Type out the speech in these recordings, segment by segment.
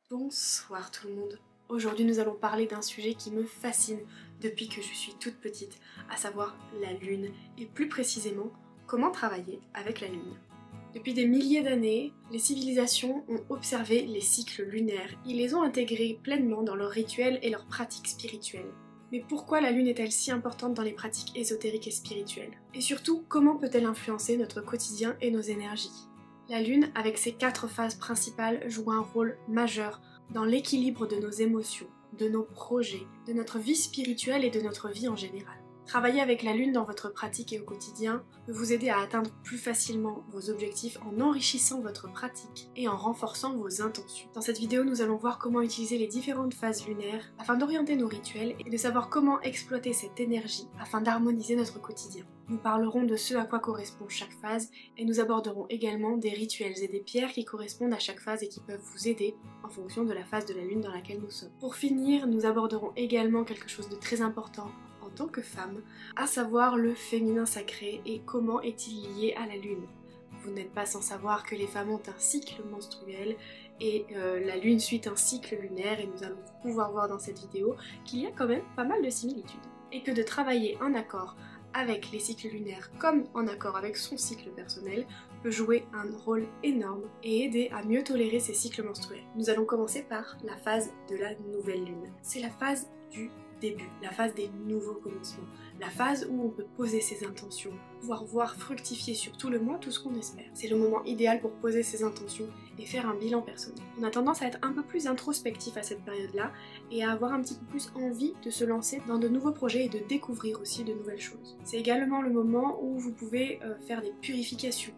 Bonsoir tout le monde. Aujourd'hui nous allons parler d'un sujet qui me fascine depuis que je suis toute petite, à savoir la Lune, et plus précisément comment travailler avec la Lune. Depuis des milliers d'années, les civilisations ont observé les cycles lunaires, ils les ont intégrés pleinement dans leurs rituels et leurs pratiques spirituelles. Mais pourquoi la Lune est-elle si importante dans les pratiques ésotériques et spirituelles? Et surtout, comment peut-elle influencer notre quotidien et nos énergies? La Lune, avec ses 4 phases principales, joue un rôle majeur dans l'équilibre de nos émotions, de nos projets, de notre vie spirituelle et de notre vie en général. Travailler avec la Lune dans votre pratique et au quotidien peut vous aider à atteindre plus facilement vos objectifs en enrichissant votre pratique et en renforçant vos intentions. Dans cette vidéo, nous allons voir comment utiliser les différentes phases lunaires afin d'orienter nos rituels et de savoir comment exploiter cette énergie afin d'harmoniser notre quotidien. Nous parlerons de ce à quoi correspond chaque phase et nous aborderons également des rituels et des pierres qui correspondent à chaque phase et qui peuvent vous aider en fonction de la phase de la Lune dans laquelle nous sommes. Pour finir, nous aborderons également quelque chose de très important en tant que femme, à savoir le féminin sacré et comment est-il lié à la Lune. Vous n'êtes pas sans savoir que les femmes ont un cycle menstruel et la Lune suit un cycle lunaire et nous allons pouvoir voir dans cette vidéo qu'il y a quand même pas mal de similitudes. Et que de travailler en accord avec les cycles lunaires comme en accord avec son cycle personnel peut jouer un rôle énorme et aider à mieux tolérer ses cycles menstruels. Nous allons commencer par la phase de la nouvelle lune. C'est la phase du début, la phase des nouveaux commencements, la phase où on peut poser ses intentions, pouvoir voir fructifier sur tout le mois tout ce qu'on espère. C'est le moment idéal pour poser ses intentions et faire un bilan personnel. On a tendance à être un peu plus introspectif à cette période-là et à avoir un petit peu plus envie de se lancer dans de nouveaux projets et de découvrir aussi de nouvelles choses. C'est également le moment où vous pouvez faire des purifications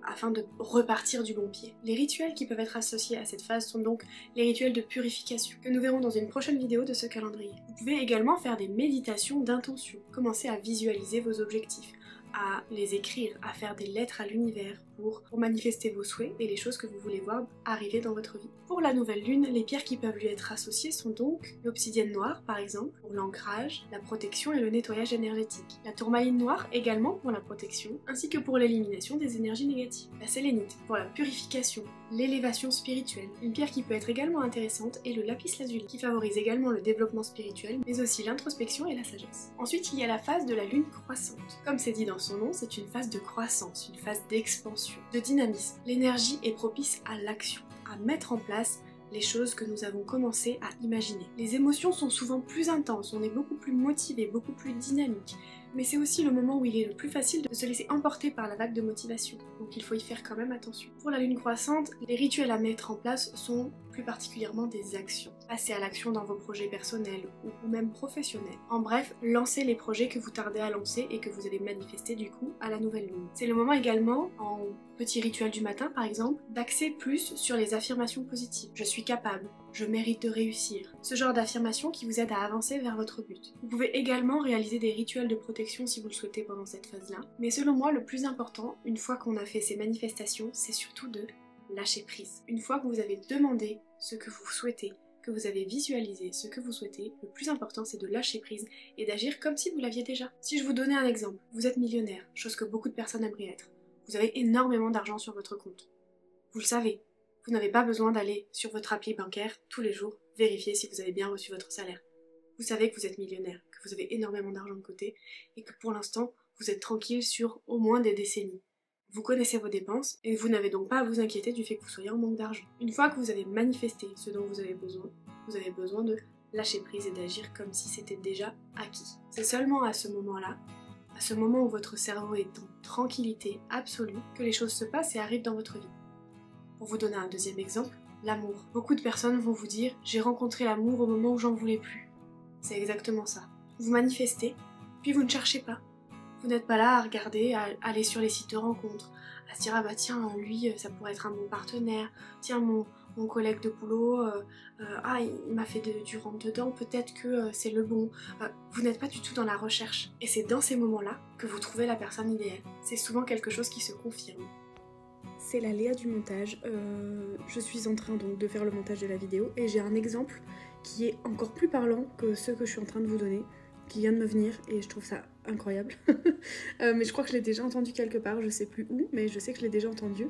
afin de repartir du bon pied. Les rituels qui peuvent être associés à cette phase sont donc les rituels de purification, que nous verrons dans une prochaine vidéo de ce calendrier. Vous pouvez également faire des méditations d'intention, commencer à visualiser vos objectifs, à les écrire, à faire des lettres à l'univers pour manifester vos souhaits et les choses que vous voulez voir arriver dans votre vie. Pour la nouvelle lune, les pierres qui peuvent lui être associées sont donc l'obsidienne noire par exemple, pour l'ancrage, la protection et le nettoyage énergétique. La tourmaline noire également pour la protection, ainsi que pour l'élimination des énergies négatives. La sélénite pour la purification, l'élévation spirituelle. Une pierre qui peut être également intéressante est le lapis lazuli, qui favorise également le développement spirituel, mais aussi l'introspection et la sagesse. Ensuite, il y a la phase de la lune croissante. Comme c'est dit dans son nom, c'est une phase de croissance, une phase d'expansion, de dynamisme. L'énergie est propice à l'action, à mettre en place les choses que nous avons commencé à imaginer. Les émotions sont souvent plus intenses, on est beaucoup plus motivé, beaucoup plus dynamique, mais c'est aussi le moment où il est le plus facile de se laisser emporter par la vague de motivation, donc il faut y faire quand même attention. Pour la lune croissante, les rituels à mettre en place sont plus particulièrement des actions. Passez à l'action dans vos projets personnels ou même professionnels. En bref, lancez les projets que vous tardez à lancer et que vous allez manifester du coup à la nouvelle lune. C'est le moment également, en petit rituel du matin par exemple, d'axer plus sur les affirmations positives. Je suis capable, je mérite de réussir. Ce genre d'affirmation qui vous aide à avancer vers votre but. Vous pouvez également réaliser des rituels de protection si vous le souhaitez pendant cette phase-là. Mais selon moi, le plus important, une fois qu'on a fait ces manifestations, c'est surtout de lâcher prise. Une fois que vous avez demandé ce que vous souhaitez, que vous avez visualisé ce que vous souhaitez, le plus important c'est de lâcher prise et d'agir comme si vous l'aviez déjà. Si je vous donnais un exemple, vous êtes millionnaire, chose que beaucoup de personnes aimeraient être. Vous avez énormément d'argent sur votre compte. Vous le savez, vous n'avez pas besoin d'aller sur votre appli bancaire tous les jours vérifier si vous avez bien reçu votre salaire. Vous savez que vous êtes millionnaire, que vous avez énormément d'argent de côté et que pour l'instant, vous êtes tranquille sur au moins des décennies. Vous connaissez vos dépenses et vous n'avez donc pas à vous inquiéter du fait que vous soyez en manque d'argent. Une fois que vous avez manifesté ce dont vous avez besoin de lâcher prise et d'agir comme si c'était déjà acquis. C'est seulement à ce moment-là, à ce moment où votre cerveau est en tranquillité absolue, que les choses se passent et arrivent dans votre vie. Pour vous donner un deuxième exemple, l'amour. Beaucoup de personnes vont vous dire « j'ai rencontré l'amour au moment où j'en voulais plus ». C'est exactement ça. Vous manifestez, puis vous ne cherchez pas. Vous n'êtes pas là à regarder, à aller sur les sites de rencontres, à se dire « ah bah tiens, lui, ça pourrait être un bon partenaire, tiens, mon collègue de boulot, il m'a fait du rentre-dedans, peut-être que c'est le bon. » Vous n'êtes pas du tout dans la recherche. Et c'est dans ces moments-là que vous trouvez la personne idéale. C'est souvent quelque chose qui se confirme. C'est la Léa du montage. Je suis en train donc de faire le montage de la vidéo et j'ai un exemple qui est encore plus parlant que ceux que je suis en train de vous donner, qui vient de me venir et je trouve ça incroyable. Mais je crois que je l'ai déjà entendu quelque part, je sais plus où, mais je sais que je l'ai déjà entendu.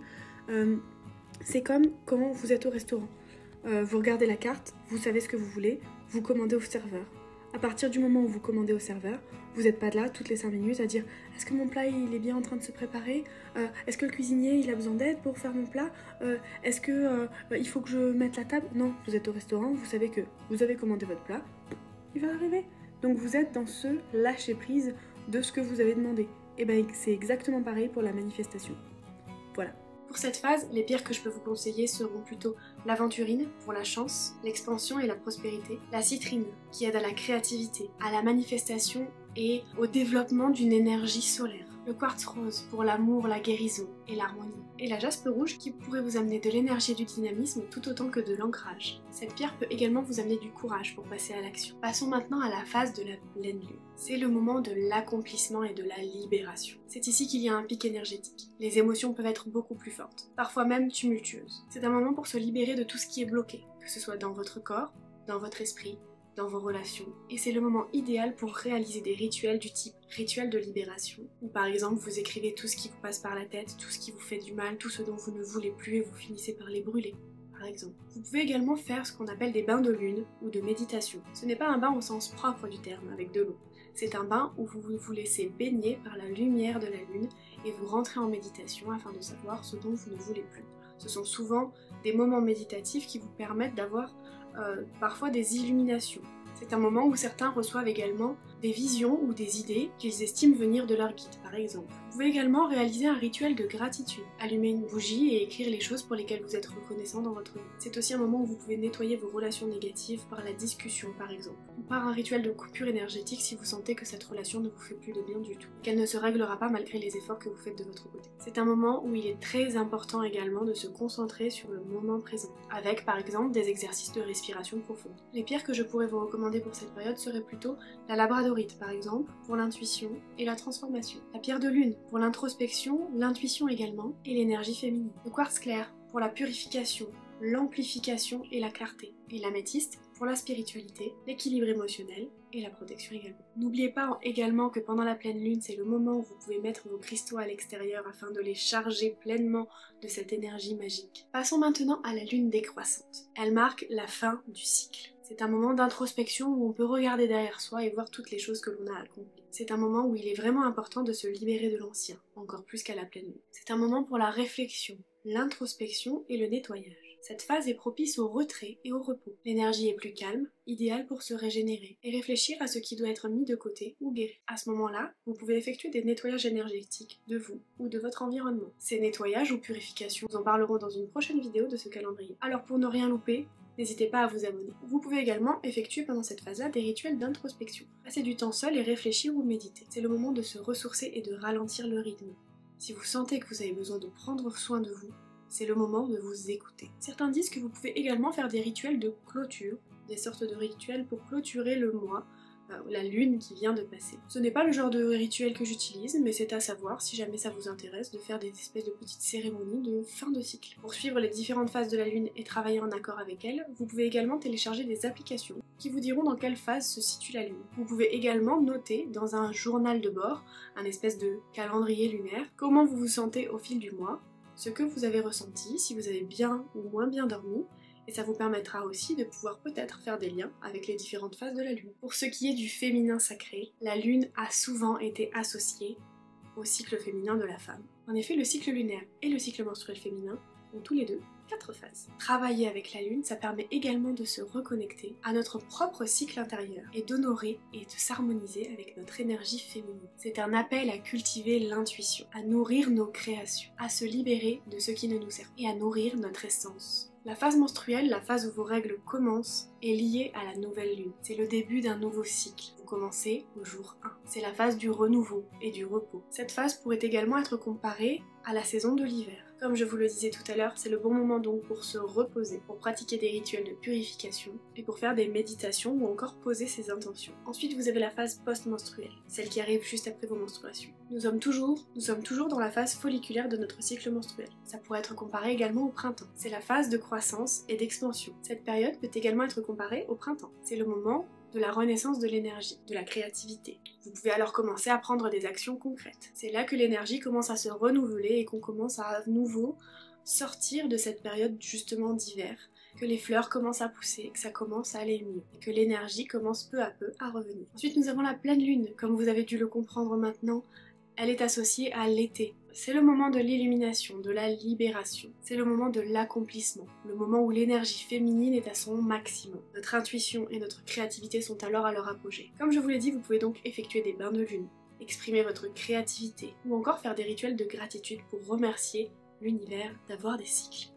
C'est comme quand vous êtes au restaurant. vous regardez la carte, vous savez ce que vous voulez, vous commandez au serveur. À partir du moment où vous commandez au serveur, vous n'êtes pas là toutes les 5 minutes à dire « Est-ce que mon plat il est bien en train de se préparer Est-ce que le cuisinier il a besoin d'aide pour faire mon plat Est-ce que il faut que je mette la table ?» Non, vous êtes au restaurant, vous savez que vous avez commandé votre plat, il va arriver. Donc vous êtes dans ce lâcher-prise de ce que vous avez demandé. Et bien c'est exactement pareil pour la manifestation. Voilà. Pour cette phase, les pierres que je peux vous conseiller seront plutôt l'aventurine pour la chance, l'expansion et la prospérité, la citrine qui aide à la créativité, à la manifestation et au développement d'une énergie solaire, le quartz rose pour l'amour, la guérison et l'harmonie, et la jaspe rouge qui pourrait vous amener de l'énergie et du dynamisme tout autant que de l'ancrage. Cette pierre peut également vous amener du courage pour passer à l'action. Passons maintenant à la phase de la pleine lune. C'est le moment de l'accomplissement et de la libération. C'est ici qu'il y a un pic énergétique. Les émotions peuvent être beaucoup plus fortes, parfois même tumultueuses. C'est un moment pour se libérer de tout ce qui est bloqué, que ce soit dans votre corps, dans votre esprit, dans vos relations, et c'est le moment idéal pour réaliser des rituels du type rituel de libération, où par exemple vous écrivez tout ce qui vous passe par la tête, tout ce qui vous fait du mal, tout ce dont vous ne voulez plus et vous finissez par les brûler, par exemple. Vous pouvez également faire ce qu'on appelle des bains de lune ou de méditation. Ce n'est pas un bain au sens propre du terme, avec de l'eau. C'est un bain où vous vous laissez baigner par la lumière de la lune et vous rentrez en méditation afin de savoir ce dont vous ne voulez plus. Ce sont souvent des moments méditatifs qui vous permettent d'avoir parfois des illuminations. C'est un moment où certains reçoivent également des visions ou des idées qu'ils estiment venir de leur guide, par exemple. Vous pouvez également réaliser un rituel de gratitude, allumer une bougie et écrire les choses pour lesquelles vous êtes reconnaissant dans votre vie. C'est aussi un moment où vous pouvez nettoyer vos relations négatives par la discussion, par exemple, ou par un rituel de coupure énergétique si vous sentez que cette relation ne vous fait plus de bien du tout, qu'elle ne se réglera pas malgré les efforts que vous faites de votre côté. C'est un moment où il est très important également de se concentrer sur le moment présent, avec par exemple des exercices de respiration profonde. Les pierres que je pourrais vous recommander pour cette période seraient plutôt la labradorite par exemple, pour l'intuition et la transformation. La pierre de lune, pour l'introspection, l'intuition également, et l'énergie féminine. Le quartz clair, pour la purification, l'amplification et la clarté. Et l'améthyste, pour la spiritualité, l'équilibre émotionnel et la protection également. N'oubliez pas également que pendant la pleine lune, c'est le moment où vous pouvez mettre vos cristaux à l'extérieur afin de les charger pleinement de cette énergie magique. Passons maintenant à la lune décroissante. Elle marque la fin du cycle. C'est un moment d'introspection où on peut regarder derrière soi et voir toutes les choses que l'on a accomplies. C'est un moment où il est vraiment important de se libérer de l'ancien, encore plus qu'à la pleine lune. C'est un moment pour la réflexion, l'introspection et le nettoyage. Cette phase est propice au retrait et au repos. L'énergie est plus calme, idéale pour se régénérer et réfléchir à ce qui doit être mis de côté ou guéri. À ce moment-là, vous pouvez effectuer des nettoyages énergétiques de vous ou de votre environnement. Ces nettoyages ou purifications, nous en parlerons dans une prochaine vidéo de ce calendrier. Alors pour ne rien louper, n'hésitez pas à vous abonner. Vous pouvez également effectuer pendant cette phase-là des rituels d'introspection. Passer du temps seul et réfléchir ou méditer. C'est le moment de se ressourcer et de ralentir le rythme. Si vous sentez que vous avez besoin de prendre soin de vous, c'est le moment de vous écouter. Certains disent que vous pouvez également faire des rituels de clôture, des sortes de rituels pour clôturer le mois, la lune qui vient de passer. Ce n'est pas le genre de rituel que j'utilise, mais c'est à savoir, si jamais ça vous intéresse, de faire des espèces de petites cérémonies de fin de cycle. Pour suivre les différentes phases de la lune et travailler en accord avec elle, vous pouvez également télécharger des applications qui vous diront dans quelle phase se situe la lune. Vous pouvez également noter dans un journal de bord, un espèce de calendrier lunaire, comment vous vous sentez au fil du mois, ce que vous avez ressenti, si vous avez bien ou moins bien dormi, et ça vous permettra aussi de pouvoir peut-être faire des liens avec les différentes phases de la lune. Pour ce qui est du féminin sacré, la lune a souvent été associée au cycle féminin de la femme. En effet, le cycle lunaire et le cycle menstruel féminin ont tous les deux 4 phases. Travailler avec la lune, ça permet également de se reconnecter à notre propre cycle intérieur et d'honorer et de s'harmoniser avec notre énergie féminine. C'est un appel à cultiver l'intuition, à nourrir nos créations, à se libérer de ce qui ne nous sert et à nourrir notre essence. La phase menstruelle, la phase où vos règles commencent, est liée à la nouvelle lune. C'est le début d'un nouveau cycle. Vous commencez au jour 1. C'est la phase du renouveau et du repos. Cette phase pourrait également être comparée à la saison de l'hiver. Comme je vous le disais tout à l'heure, c'est le bon moment donc pour se reposer, pour pratiquer des rituels de purification et pour faire des méditations ou encore poser ses intentions. Ensuite, vous avez la phase post-menstruelle, celle qui arrive juste après vos menstruations. Nous sommes toujours dans la phase folliculaire de notre cycle menstruel. Ça pourrait être comparé également au printemps. C'est la phase de croissance et d'expansion. Cette période peut également être comparée au printemps. C'est le moment de la renaissance de l'énergie, de la créativité. Vous pouvez alors commencer à prendre des actions concrètes. C'est là que l'énergie commence à se renouveler et qu'on commence à nouveau sortir de cette période justement d'hiver, que les fleurs commencent à pousser, que ça commence à aller mieux, et que l'énergie commence peu à peu à revenir. Ensuite nous avons la pleine lune, comme vous avez dû le comprendre maintenant, elle est associée à l'été. C'est le moment de l'illumination, de la libération. C'est le moment de l'accomplissement, le moment où l'énergie féminine est à son maximum. Notre intuition et notre créativité sont alors à leur apogée. Comme je vous l'ai dit, vous pouvez donc effectuer des bains de lune, exprimer votre créativité, ou encore faire des rituels de gratitude pour remercier l'univers d'avoir des cycles.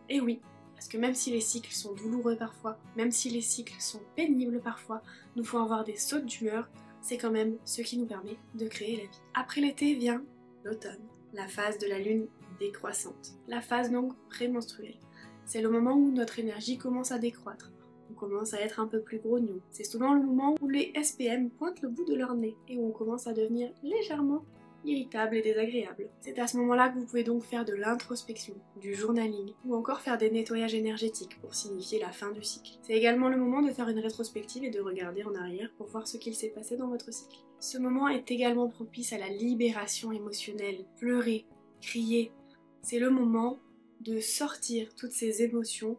Et oui, parce que même si les cycles sont douloureux parfois, même si les cycles sont pénibles parfois, nous faut avoir des sautes d'humeur, c'est quand même ce qui nous permet de créer la vie. Après l'été vient l'automne, la phase de la lune décroissante, la phase donc prémenstruelle. C'est le moment où notre énergie commence à décroître, on commence à être un peu plus grognon. C'est souvent le moment où les SPM pointent le bout de leur nez et où on commence à devenir légèrement irritable et désagréable. C'est à ce moment-là que vous pouvez donc faire de l'introspection, du journaling, ou encore faire des nettoyages énergétiques pour signifier la fin du cycle. C'est également le moment de faire une rétrospective et de regarder en arrière pour voir ce qu'il s'est passé dans votre cycle. Ce moment est également propice à la libération émotionnelle. Pleurer, crier, c'est le moment de sortir toutes ces émotions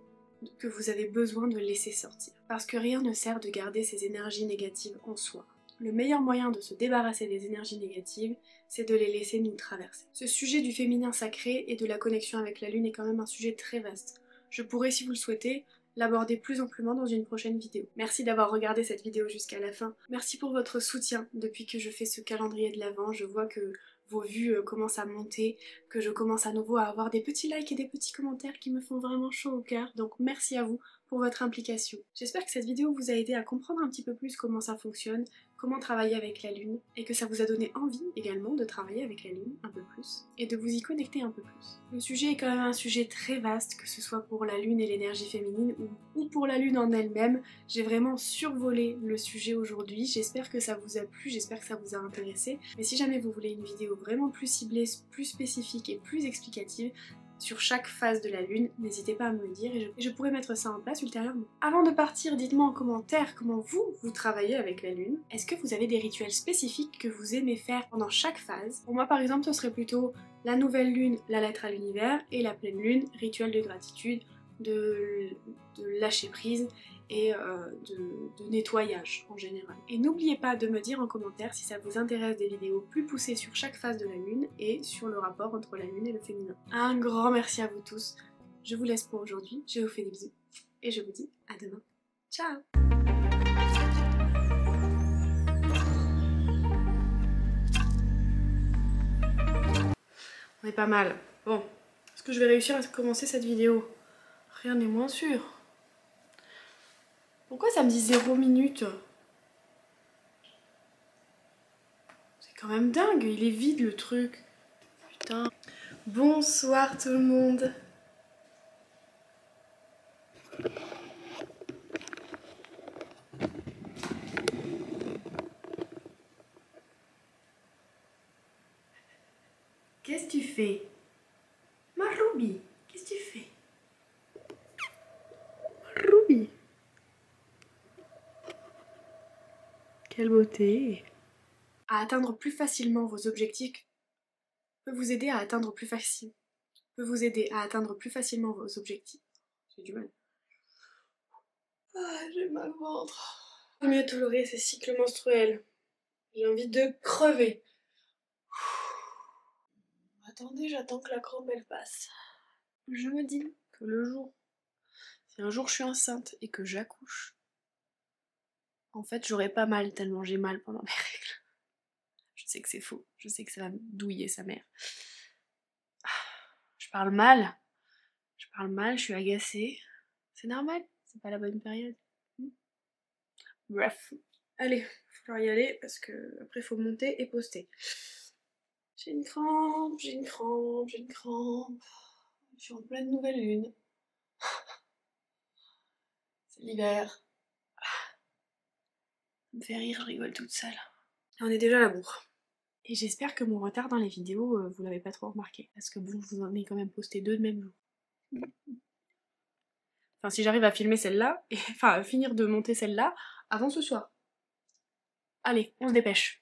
que vous avez besoin de laisser sortir. Parce que rien ne sert de garder ces énergies négatives en soi. Le meilleur moyen de se débarrasser des énergies négatives, c'est de les laisser nous traverser. Ce sujet du féminin sacré et de la connexion avec la lune est quand même un sujet très vaste. Je pourrais, si vous le souhaitez, l'aborder plus amplement dans une prochaine vidéo. Merci d'avoir regardé cette vidéo jusqu'à la fin. Merci pour votre soutien depuis que je fais ce calendrier de l'Avent. Je vois que vos vues commencent à monter, que je commence à nouveau à avoir des petits likes et des petits commentaires qui me font vraiment chaud au cœur. Donc merci à vous pour votre implication. J'espère que cette vidéo vous a aidé à comprendre un petit peu plus comment ça fonctionne, comment travailler avec la lune, et que ça vous a donné envie également de travailler avec la lune un peu plus, et de vous y connecter un peu plus. Le sujet est quand même un sujet très vaste, que ce soit pour la lune et l'énergie féminine, ou pour la lune en elle-même. J'ai vraiment survolé le sujet aujourd'hui, j'espère que ça vous a plu, j'espère que ça vous a intéressé, mais si jamais vous voulez une vidéo vraiment plus ciblée, plus spécifique et plus explicative, sur chaque phase de la lune, n'hésitez pas à me le dire et je pourrai mettre ça en place ultérieurement. Avant de partir, dites-moi en commentaire comment vous travaillez avec la lune. Est-ce que vous avez des rituels spécifiques que vous aimez faire pendant chaque phase? Pour moi par exemple, ce serait plutôt la nouvelle lune, la lettre à l'univers, et la pleine lune, rituel de gratitude, de lâcher prise et de nettoyage en général. Et n'oubliez pas de me dire en commentaire si ça vous intéresse des vidéos plus poussées sur chaque phase de la lune et sur le rapport entre la lune et le féminin. Un grand merci à vous tous, je vous laisse pour aujourd'hui, je vous fais des bisous et je vous dis à demain. Ciao! On est pas mal. Bon, est-ce que je vais réussir à commencer cette vidéo? Rien n'est moins sûr. Pourquoi ça me dit 0 minutes? C'est quand même dingue, il est vide le truc. Putain. Bonsoir tout le monde. Qu'est-ce que tu fais? Ma Ruby, qu'est-ce que tu fais? Ruby. Quelle beauté. À atteindre plus facilement vos objectifs peut vous aider à atteindre plus facilement vos objectifs. J'ai du mal. Ah, j'ai mal au ventre. Faut mieux tolérer ces cycles menstruels. J'ai envie de crever. Attendez, j'attends que la crampe elle passe. Je me dis que le jour, si un jour je suis enceinte et que j'accouche, en fait j'aurai pas mal tellement j'ai mal pendant mes règles. Je sais que c'est faux, je sais que ça va me douiller sa mère. Je parle mal, je suis agacée. C'est normal, c'est pas la bonne période. Bref, allez, il va falloir y aller parce que après faut monter et poster. J'ai une crampe. Je suis en pleine nouvelle lune. C'est l'hiver. Ça me fait rire, je rigole toute seule. On est déjà à la bourre. Et j'espère que mon retard dans les vidéos, vous l'avez pas trop remarqué. Parce que bon, je vous en ai quand même posté 2 de même jour. Enfin, si j'arrive à filmer celle-là, et enfin à finir de monter celle-là, avant ce soir. Allez, on se dépêche.